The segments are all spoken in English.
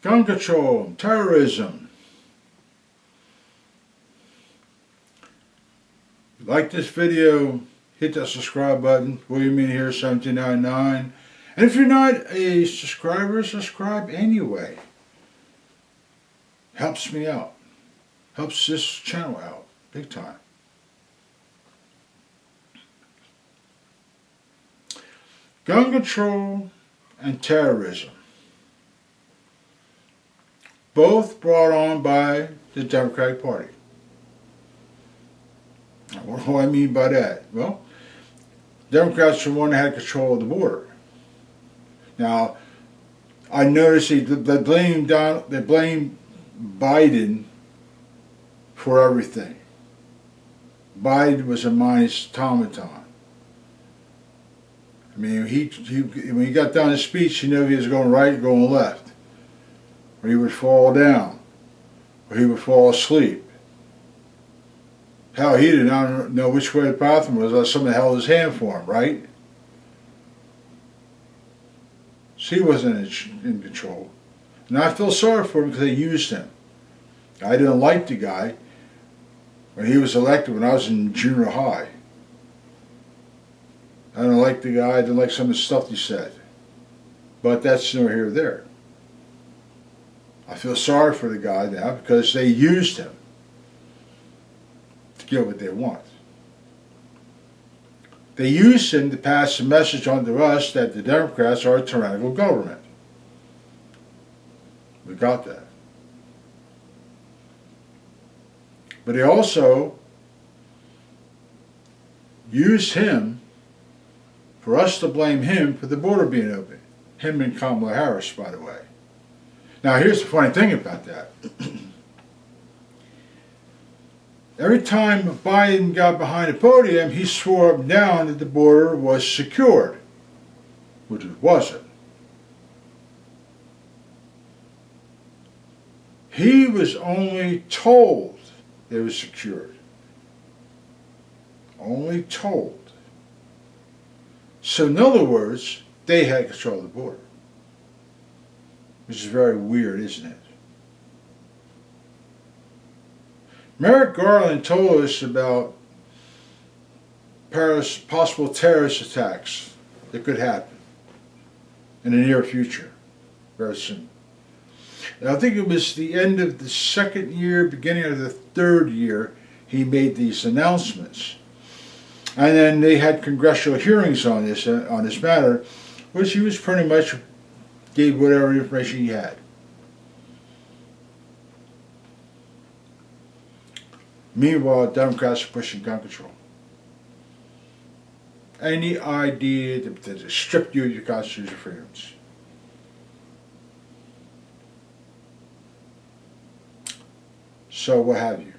gun control, terrorism. If you like this video, hit that subscribe button. William in here, 1799. And if you're not a subscriber, subscribe anyway. Helps me out. Helps this channel out. Big time. Gun control and terrorism. Both brought on by the Democratic Party. What do I mean by that? Well, Democrats are the one that had control of the border. Now, I noticed they blame Biden for everything. Biden was a mindless automaton. I mean, when he got done his speech, he knew if he was going right or going left. Or he would fall down. Or he would fall asleep. Hell, he did not know which way the bathroom was unless someone held his hand for him, right? So he wasn't in control. And I feel sorry for him because they used him. I didn't like the guy when he was elected when I was in junior high. I didn't like the guy, I didn't like some of the stuff he said. But that's neither here nor there. I feel sorry for the guy now because they used him to get what they want. They used him to pass a message on to us that the Democrats are a tyrannical government. We got that. But they also used him for us to blame him for the border being open. Him and Kamala Harris, by the way. Now here's the funny thing about that. Every time Biden got behind the podium, he swore up and down that the border was secured, which it wasn't. He was only told it was secured. Only told. So in other words, they had control of the border. Which is very weird, isn't it? Merrick Garland told us about possible terrorist attacks that could happen in the near future, very soon. And I think it was the end of the second year, beginning of the third year, he made these announcements. And then they had congressional hearings on this matter, which he was pretty much gave whatever information he had. Meanwhile, Democrats are pushing gun control. Any idea to strip you of your constitutional freedoms. So what have you.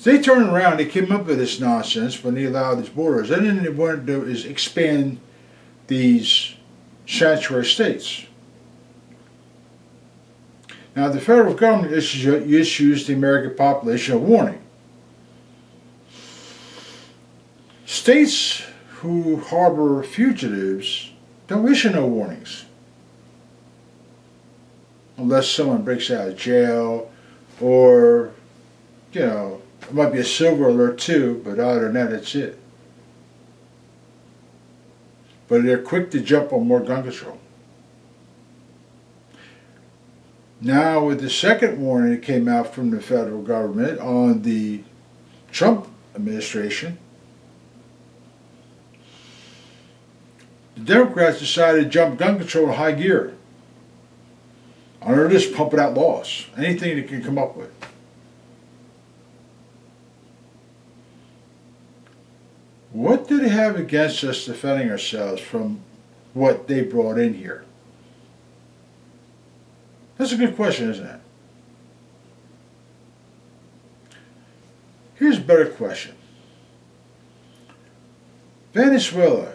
They turned around, they came up with this nonsense when they allowed these borders. And then they wanted to do is expand these sanctuary states. Now the federal government issues the American population a warning. States who harbor fugitives don't issue no warnings. Unless someone breaks out of jail or, you know, it might be a silver alert too, but other than that, that's it. But they're quick to jump on more gun control. Now with the second warning that came out from the federal government on the Trump administration, the Democrats decided to jump gun control to high gear. They're just pumping out laws, anything they can come up with. What do they have against us defending ourselves from what they brought in here? That's a good question, isn't it? Here's a better question. Venezuela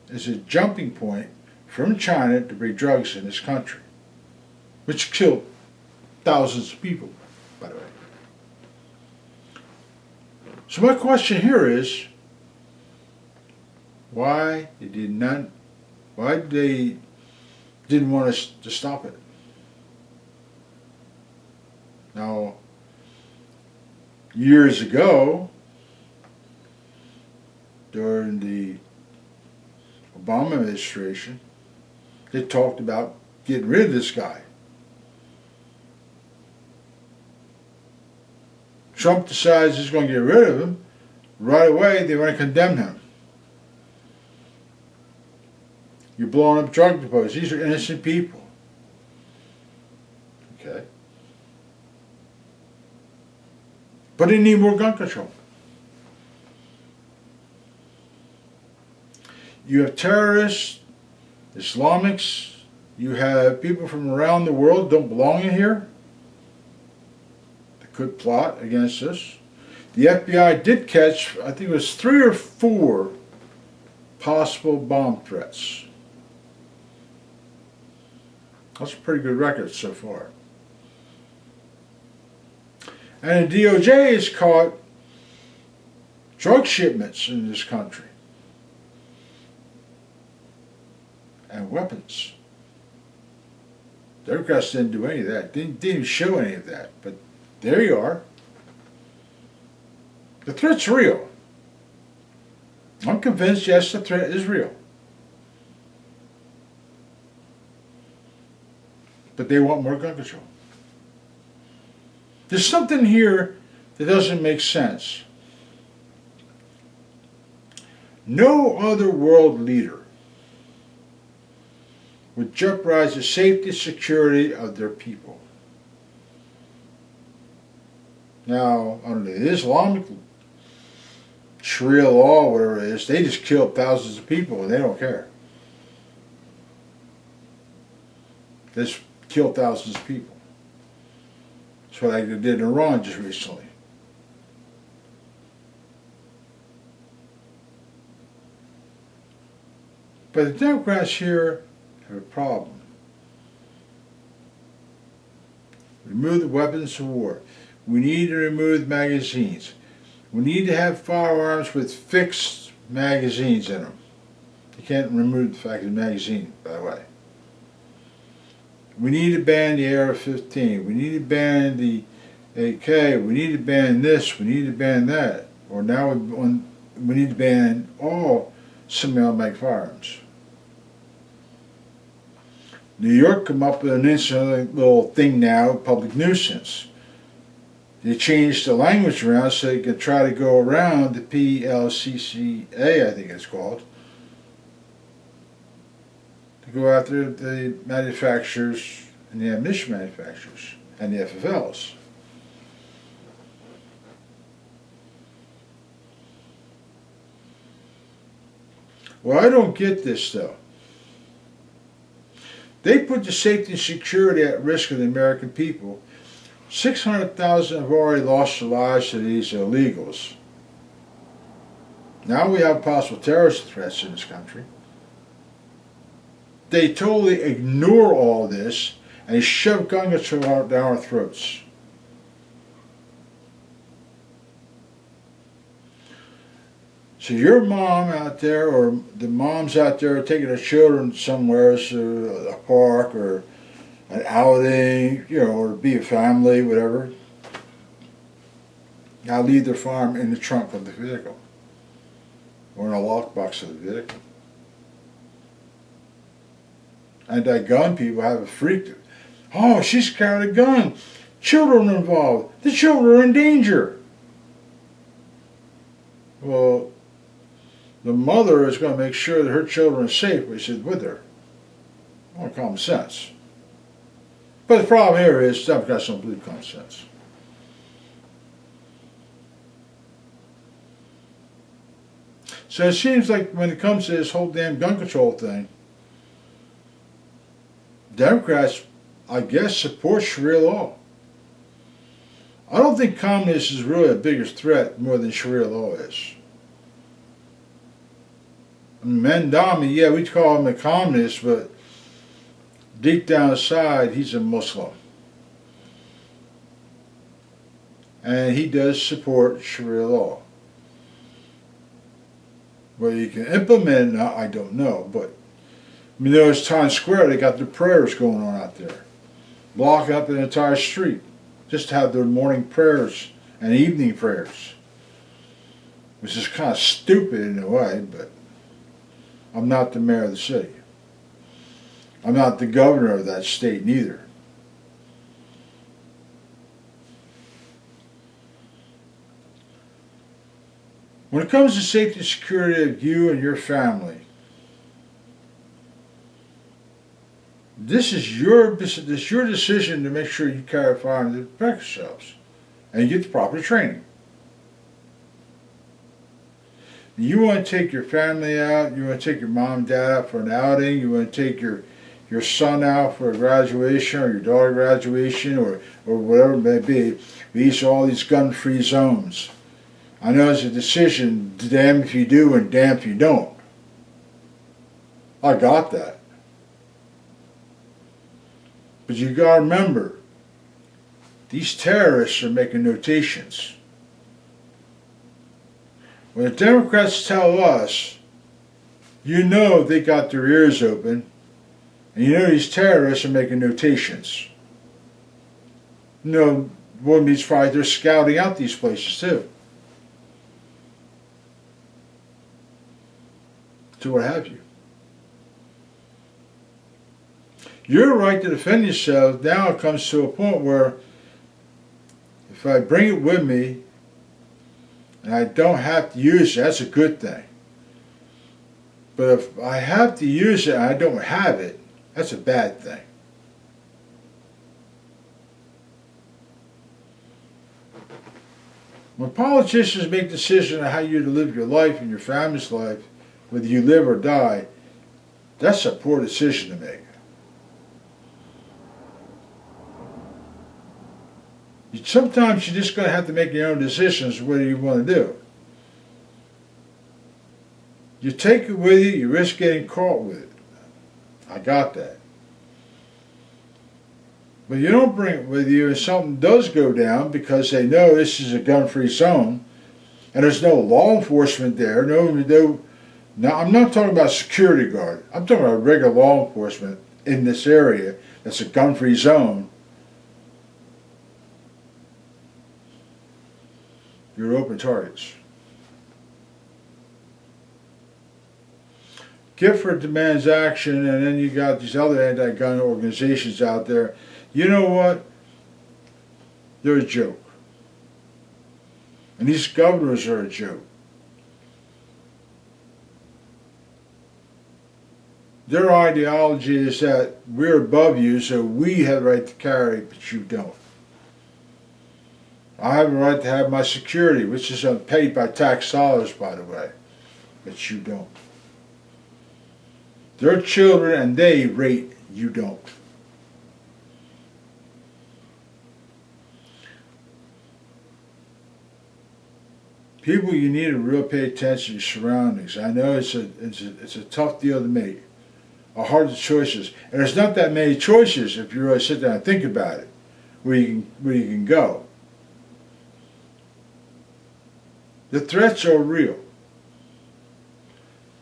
is a jumping point from China to bring drugs in this country, which killed thousands of people, by the way. So my question here is, why did they didn't want us to stop it. Now, years ago, during the Obama administration, they talked about getting rid of this guy. Trump decides he's going to get rid of him. Right away, they want to condemn him. You're blowing up drug depots. These are innocent people. Okay? But they need more gun control. You have terrorists, Islamics, you have people from around the world don't belong in here that could plot against us. The FBI did catch, I think it was 3 or 4 possible bomb threats. That's a pretty good record so far. And the DOJ has caught drug shipments in this country and weapons. Democrats didn't do any of that, didn't even show any of that, but there you are. The threat's real. I'm convinced, yes, the threat is real. But they want more gun control. There's something here that doesn't make sense. No other world leader would jeopardize the safety and security of their people. Now, under the Islamic Sharia law, whatever it is, they just killed thousands of people and they don't care. They just killed thousands of people. That's what they did in Iran just recently. But the Democrats here have a problem. Remove the weapons of war. We need to remove magazines. We need to have firearms with fixed magazines in them. You can't remove the fact of the magazine, by the way. We need to ban the AR-15. We need to ban the AK. We need to ban this. We need to ban that. Or now we need to ban all semi-automatic firearms. New York come up with an interesting little thing now, public nuisance. They changed the language around so they could try to go around the PLCCA, I think it's called, to go after the manufacturers and the ammunition manufacturers and the FFLs. Well, I don't get this though. They put the safety and security at risk of the American people. 600,000 have already lost their lives to these illegals. Now we have possible terrorist threats in this country. They totally ignore all this and they shove gun control down our throats. So your mom out there, or the moms out there taking their children somewhere to a park or an outing, or be a family, whatever, now leave their firearm in the trunk of the vehicle or in a lockbox of the vehicle. Anti-gun people have a freak. Oh, she's carrying a gun. Children are involved. The children are in danger. Well, the mother is going to make sure that her children are safe when she's with her. Well, common sense. But the problem here is Democrats don't believe common sense. So it seems like when it comes to this whole damn gun control thing, Democrats, I guess, support Sharia law. I don't think communism is really a bigger threat more than Sharia law is. Mandami, yeah, we call him a communist, but deep down inside, he's a Muslim. And he does support Sharia law. Whether you can implement it or not, I don't know, but You know, it's Times Square, they got the prayers going on out there. Block up the entire street just to have their morning prayers and evening prayers. Which is kind of stupid in a way, but I'm not the mayor of the city. I'm not the governor of that state neither. When it comes to safety and security of you and your family, this is your decision to make sure you carry a firearm to protect yourselves and you get the proper training. You want to take your family out, you want to take your mom and dad out for an outing, you want to take your son out for a graduation or your daughter graduation or whatever it may be. We use all these gun-free zones. I know it's a decision, damn if you do and damn if you don't. I got that. But you got to remember, these terrorists are making notations. When the Democrats tell us, you know they got their ears open, and you know these terrorists are making notations. You know, one means probably they're scouting out these places too. To what have you. Your right to defend yourself now comes to a point where if I bring it with me and I don't have to use it, that's a good thing. But if I have to use it and I don't have it, that's a bad thing. When politicians make decisions on how you to live your life and your family's life, whether you live or die, that's a poor decision to make. Sometimes you're just going to have to make your own decisions whether you want to do. You take it with you, you risk getting caught with it. I got that. But you don't bring it with you if something does go down because they know this is a gun-free zone and there's no law enforcement there. Now, I'm not talking about security guard. I'm talking about regular law enforcement in this area that's a gun-free zone. You're open targets. Gifford demands action, and then you got these other anti-gun organizations out there. You know what? They're a joke. And these governors are a joke. Their ideology is that we're above you, so we have the right to carry, but you don't. I have a right to have my security, which is paid by tax dollars, by the way, but you don't. They're children and they rate, you don't. People, you need to really pay attention to your surroundings. I know it's a tough deal to make, a hard choices, and there's not that many choices if you really sit down and think about it, where you can go. The threats are real.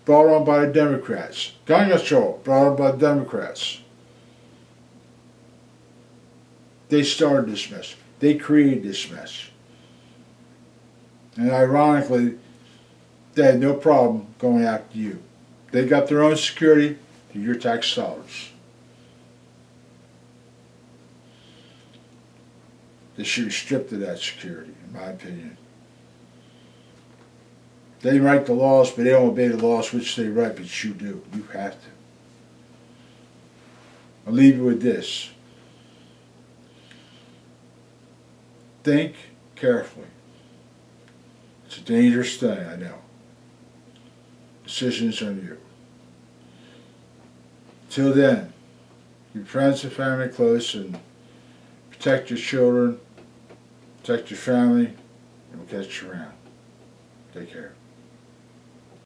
Brought on by the Democrats. Gun control, brought on by the Democrats. They started this mess. They created this mess. And ironically, they had no problem going after you. They got their own security through your tax dollars. They should be stripped of that security, in my opinion. They write the laws, but they don't obey the laws which they write, but you do. You have to. I'll leave you with this. Think carefully. It's a dangerous thing, I know. Decisions on you. Till then, keep friends and family close and protect your children, protect your family, and we'll catch you around. Take care.